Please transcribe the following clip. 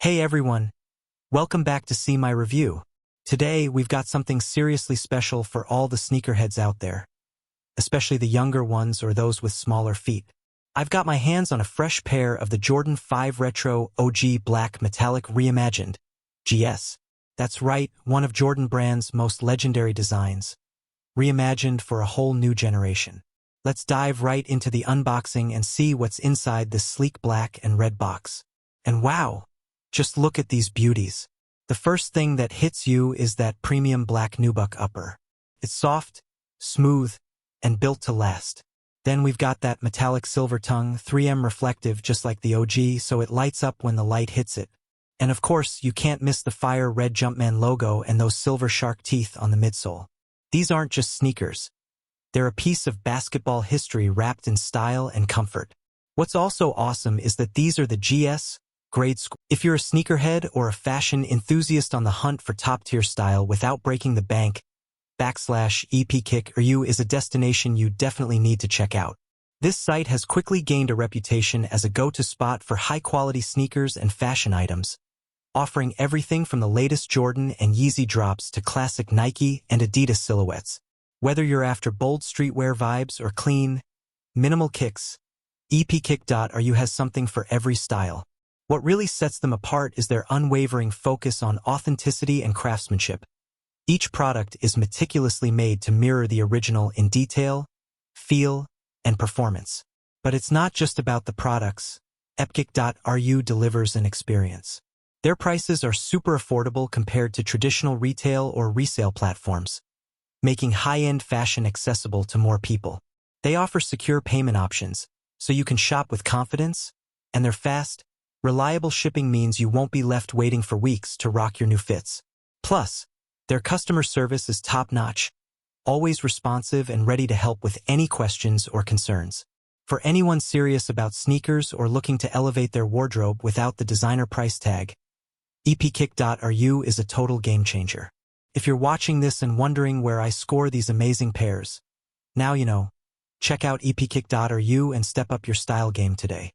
Hey everyone, welcome back to See My Review. Today we've got something seriously special for all the sneakerheads out there, especially the younger ones or those with smaller feet. I've got my hands on a fresh pair of the Jordan 5 Retro OG Black Metallic Reimagined, GS. That's right, one of Jordan Brand's most legendary designs, reimagined for a whole new generation. Let's dive right into the unboxing and see what's inside this sleek black and red box. And wow! Just look at these beauties. The first thing that hits you is that premium black nubuck upper. It's soft, smooth, and built to last. Then we've got that metallic silver tongue, 3M reflective just like the OG, so it lights up when the light hits it. And of course, you can't miss the fire red Jumpman logo and those silver shark teeth on the midsole. These aren't just sneakers. They're a piece of basketball history wrapped in style and comfort. What's also awesome is that these are the GS grade school. If you're a sneakerhead or a fashion enthusiast on the hunt for top-tier style without breaking the bank, /EPKick or you is a destination you definitely need to check out. This site has quickly gained a reputation as a go-to spot for high-quality sneakers and fashion items, offering everything from the latest Jordan and Yeezy drops to classic Nike and Adidas silhouettes. Whether you're after bold streetwear vibes or clean, minimal kicks, EPKick.ru has something for every style. What really sets them apart is their unwavering focus on authenticity and craftsmanship. Each product is meticulously made to mirror the original in detail, feel, and performance. But it's not just about the products. EPKick.ru delivers an experience. Their prices are super affordable compared to traditional retail or resale platforms, making high-end fashion accessible to more people. They offer secure payment options, so you can shop with confidence, and their fast, reliable shipping means you won't be left waiting for weeks to rock your new fits. Plus, their customer service is top-notch, always responsive and ready to help with any questions or concerns. For anyone serious about sneakers or looking to elevate their wardrobe without the designer price tag, EPKick.ru is a total game-changer. If you're watching this and wondering where I score these amazing pairs, now you know. Check out EPKick.ru and step up your style game today.